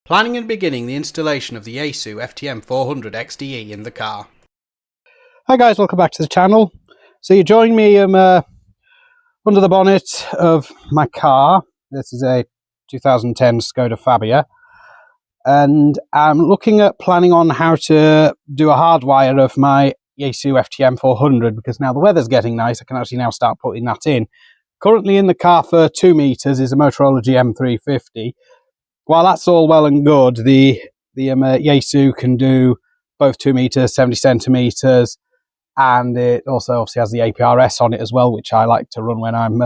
Planning and beginning the installation of the Yaesu FTM-400XDE in the car. Hi guys, welcome back to the channel. So you join me under the bonnet of my car. This is a 2010 Skoda Fabia, and I'm looking at planning on how to do a hardwire of my Yaesu FTM-400, because now the weather's getting nice, I can actually now start putting that in. Currently in the car for 2 meters is a Motorola GM350. While that's all well and good, the Yaesu can do both 2 meters, 70 centimeters, and it also obviously has the APRS on it as well, which I like to run when I'm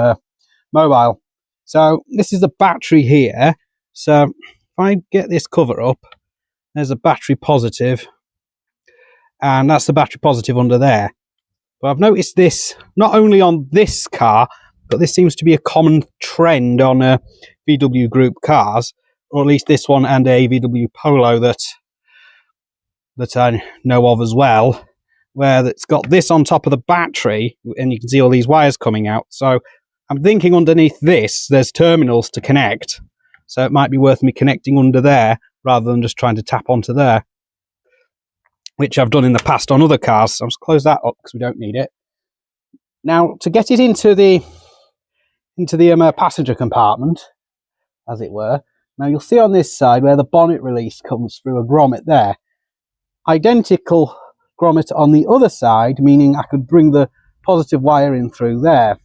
mobile. So this is the battery here. So if I get this cover up, there's a battery positive, and that's the battery positive under there. But I've noticed this not only on this car, but this seems to be a common trend on VW group cars, or at least this one and a VW Polo that I know of as well, where it's got this on top of the battery, and you can see all these wires coming out. So I'm thinking underneath this, there's terminals to connect. So it might be worth me connecting under there rather than just trying to tap onto there, which I've done in the past on other cars. So I'll just close that up because we don't need it. Now, to get it into the passenger compartment, as it were, now you'll see on this side where the bonnet release comes through a grommet there. Identical grommet on the other side, meaning I could bring the positive wire in through there.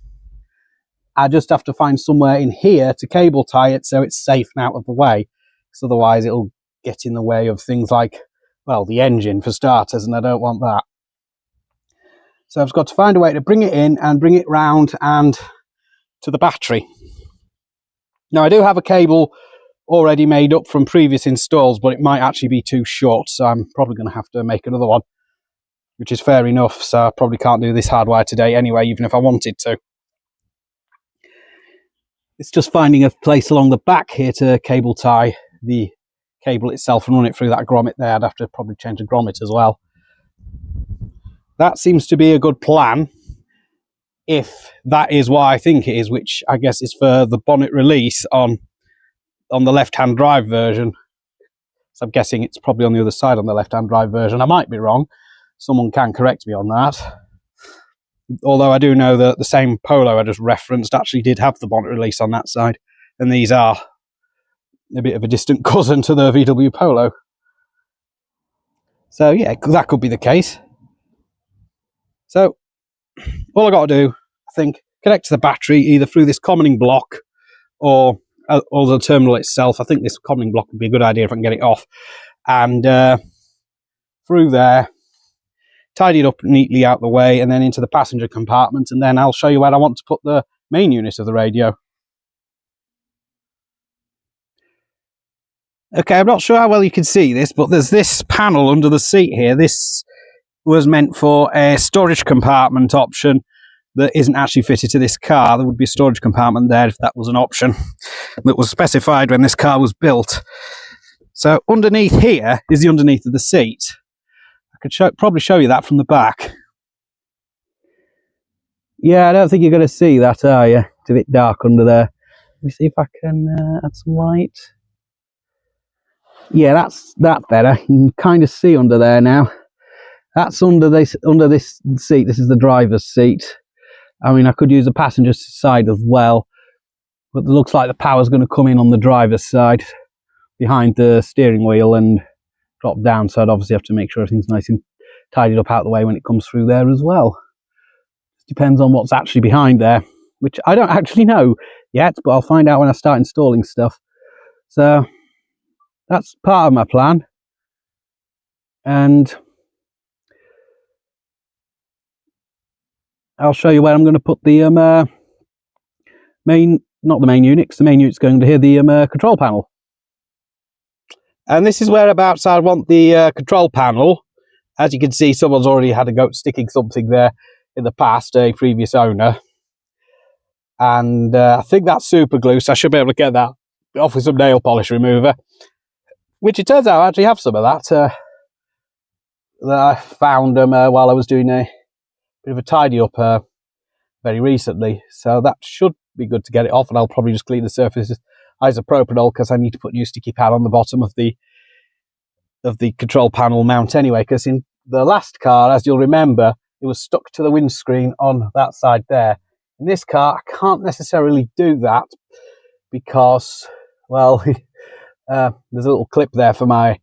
I just have to find somewhere in here to cable tie it so it's safe and out of the way, because otherwise it'll get in the way of things like, well, the engine for starters, and I don't want that. So I've just got to find a way to bring it in and bring it round and to the battery. Now I do have a cable already made up from previous installs, but it might actually be too short, so I'm probably going to have to make another one, which is fair enough. So I probably can't do this hardwire today anyway, even if I wanted to. It's just finding a place along the back here to cable tie the cable itself and run it through that grommet there. I'd have to probably change the grommet as well. That seems to be a good plan, if that is what I think it is, which I guess is for the bonnet release on the left-hand drive version. So I'm guessing it's probably on the other side on the left-hand drive version. I might be wrong. Someone can correct me on that. Although I do know that the same Polo I just referenced actually did have the bonnet release on that side. And these are a bit of a distant cousin to the VW Polo. So yeah, that could be the case. So all I got to do, I think, connect to the battery either through this commoning block or the terminal itself. I think this commoning block would be a good idea if I can get it off. And through there, tidy it up neatly out the way, and then into the passenger compartment, and then I'll show you where I want to put the main unit of the radio. Okay, I'm not sure how well you can see this, but there's this panel under the seat here. This was meant for a storage compartment option that isn't actually fitted to this car. There would be a storage compartment there if that was an option that was specified when this car was built. So underneath here is the underneath of the seat. I could probably show you that from the back. Yeah, I don't think you're going to see that, are you? It's a bit dark under there. Let me see if I can add some light. Yeah, that's better. You can kind of see under there now. That's under this seat. This is the driver's seat. I mean, I could use the passenger side as well, but it looks like the power's going to come in on the driver's side behind the steering wheel and drop down. So I'd obviously have to make sure everything's nice and tidied up out the way when it comes through there as well. It depends on what's actually behind there, which I don't actually know yet, but I'll find out when I start installing stuff. So that's part of my plan. And I'll show you where I'm going to put the not the main unit, because the main unit's going to here, the control panel. And this is whereabouts I want the control panel. As you can see, someone's already had a go at sticking something there in the past, a previous owner. And I think that's super glue, so I should be able to get that off with some nail polish remover. Which it turns out I actually have some of that that I found while I was doing a bit of a tidy up very recently. So that should be good to get it off, and I'll probably just clean the surfaces isopropanol because I need to put new sticky pad on the bottom of the control panel mount anyway, because in the last car, as you'll remember, it was stuck to the windscreen on that side there. In this car, I can't necessarily do that because, well, there's a little clip there for my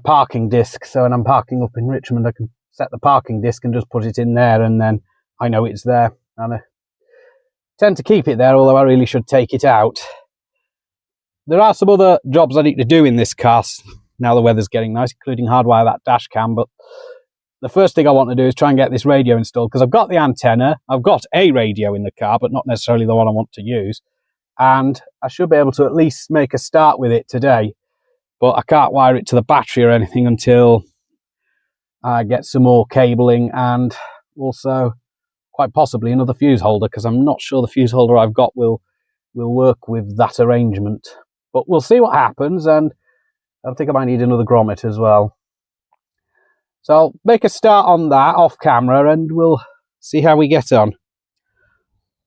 parking disc. So when I'm parking up in Richmond, I can set the parking disc and just put it in there, and then I know it's there. And I tend to keep it there, although I really should take it out. There are some other jobs I need to do in this car now the weather's getting nice, including hardwire that dash cam. But the first thing I want to do is try and get this radio installed, because I've got the antenna, I've got a radio in the car, but not necessarily the one I want to use. And I should be able to at least make a start with it today, but I can't wire it to the battery or anything until I get some more cabling and also quite possibly another fuse holder, because I'm not sure the fuse holder I've got will work with that arrangement. But we'll see what happens, and I think I might need another grommet as well. So I'll make a start on that off camera and we'll see how we get on.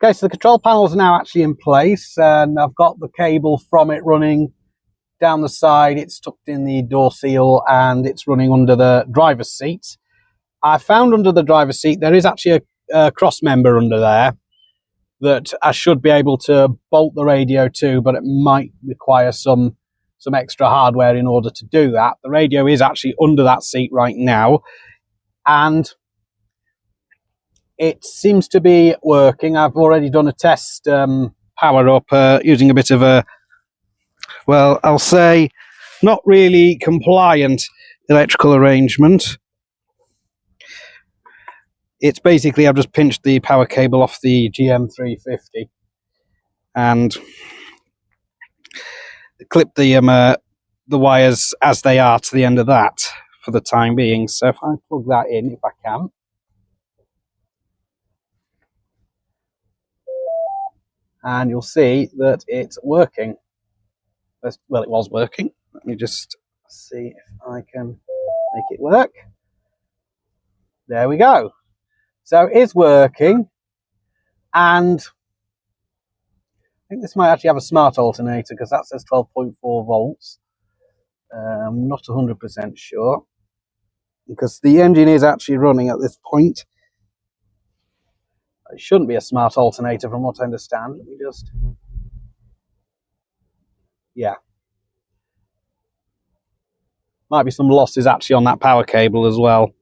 Okay, so the control panel is now actually in place, and I've got the cable from it running down the side. It's tucked in the door seal and it's running under the driver's seat. I found under the driver's seat there is actually a cross member under there that I should be able to bolt the radio to, but it might require some extra hardware in order to do that. The radio is actually under that seat right now, and it seems to be working. I've already done a test power up using a bit of a, well, I'll say not really compliant electrical arrangement. It's basically, I've just pinched the power cable off the GM350 and clip the wires as they are to the end of that for the time being. So if I plug that in, if I can. And you'll see that it's working. Well, it was working. Let me just see if I can make it work. There we go. So it is working, and I think this might actually have a smart alternator, because that says 12.4 volts. I'm not 100% sure, because the engine is actually running at this point. It shouldn't be a smart alternator from what I understand. Let me just... yeah. Might be some losses actually on that power cable as well.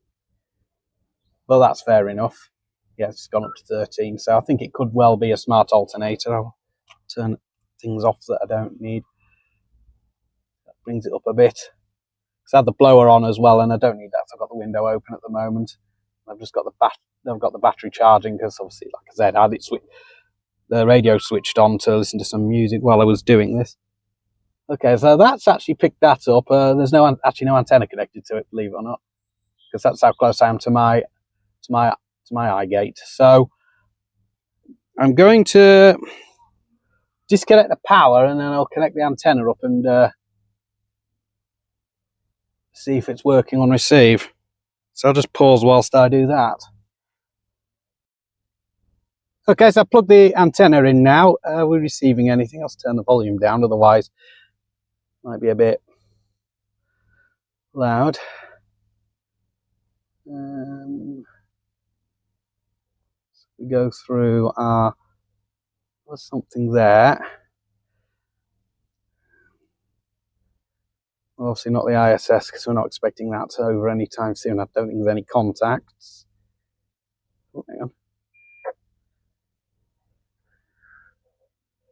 Well, that's fair enough. Yeah, it's gone up to 13, so I think it could well be a smart alternator. I'll turn things off that I don't need. That brings it up a bit. Because I had the blower on as well, and I don't need that. I've got the window open at the moment. I've just got the battery charging, because obviously, like I said, I had it the radio switched on to listen to some music while I was doing this. Okay, so that's actually picked that up. There's actually no antenna connected to it, believe it or not, because that's how close I am to my eye gate. So I'm going to disconnect the power, and then I'll connect the antenna up and see if it's working on receive. So I'll just pause whilst I do that. Okay, so I've plugged the antenna in now. Are we receiving anything? I'll turn the volume down, otherwise it might be a bit loud. We go through our... there's something there. Obviously not the ISS, because we're not expecting that over any time soon. I don't think there's any contacts. Oh, hang on.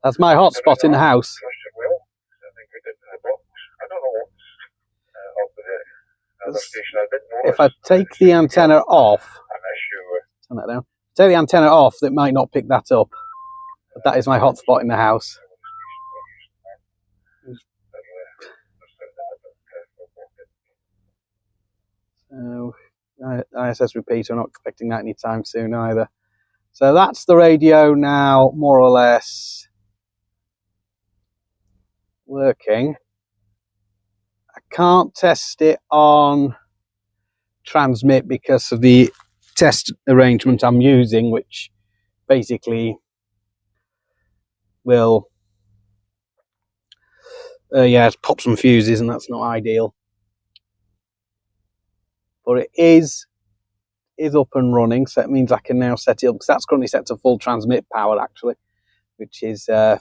That's my hotspot in the house. If I take the antenna off, turn that down. Take the antenna off, it might not pick that up. But that is my hotspot in the house. So, ISS repeater, I'm not expecting that anytime soon either. So that's the radio now, more or less working. I can't test it on transmit because of the test arrangement I'm using, which basically will Yeah, it's popped some fuses and that's not ideal. But it is up and running, so it means I can now set it up, because that's currently set to full transmit power actually, which is 50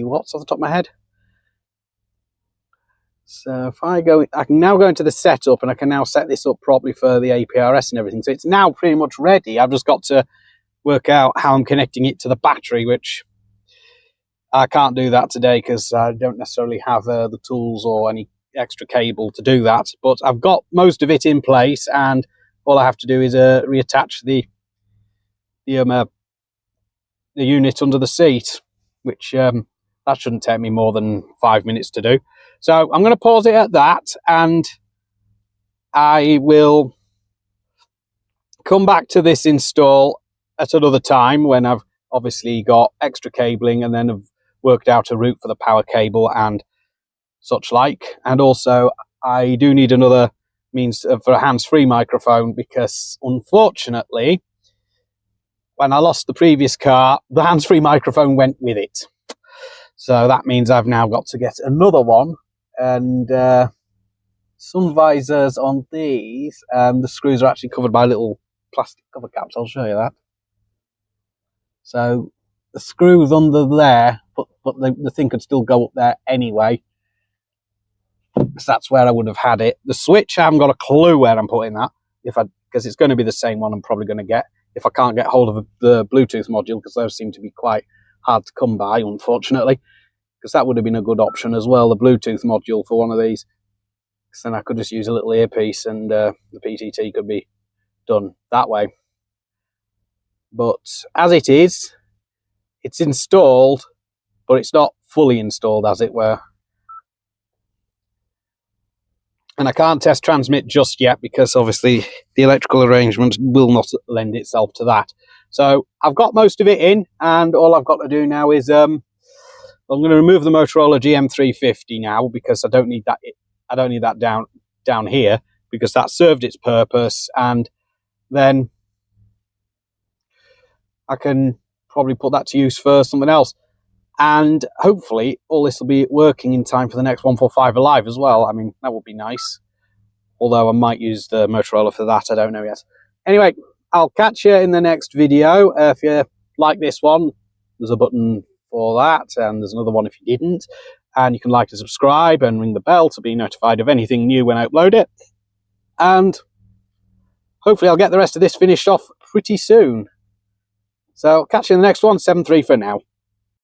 watts off the top of my head. So if I can now go into the setup and I can now set this up properly for the APRS and everything. So it's now pretty much ready. I've just got to work out how I'm connecting it to the battery, which I can't do that today because I don't necessarily have the tools or any extra cable to do that. But I've got most of it in place, and all I have to do is reattach the unit under the seat, which that shouldn't take me more than 5 minutes to do. So I'm going to pause it at that, and I will come back to this install at another time when I've obviously got extra cabling and then have worked out a route for the power cable and such like. And also I do need another means for a hands-free microphone, because unfortunately when I lost the previous car, the hands-free microphone went with it. So that means I've now got to get another one. And sun visors on these, the screws are actually covered by little plastic cover caps. I'll show you that. So the screws under there, but the thing could still go up there anyway, because that's where I would have had it. The switch, I haven't got a clue where I'm putting that, because it's going to be the same one I'm probably going to get if I can't get hold of the Bluetooth module, because those seem to be quite hard to come by, unfortunately, because that would have been a good option as well, the Bluetooth module for one of these. Because then I could just use a little earpiece and the PTT could be done that way. But as it is, it's installed, but it's not fully installed, as it were. And I can't test transmit just yet, because obviously the electrical arrangement will not lend itself to that. So I've got most of it in, and all I've got to do now is I'm going to remove the Motorola GM350 now, because I don't need that. I don't need that down here, because that served its purpose, and then I can probably put that to use for something else. And hopefully all this will be working in time for the next 145 Alive as well. I mean, that would be nice. Although I might use the Motorola for that, I don't know yet. Anyway, I'll catch you in the next video. If you like this one, there's a button for that, and there's another one if you didn't. And you can like and subscribe and ring the bell to be notified of anything new when I upload it. And hopefully I'll get the rest of this finished off pretty soon. So catch you in the next one. 7-3 for now.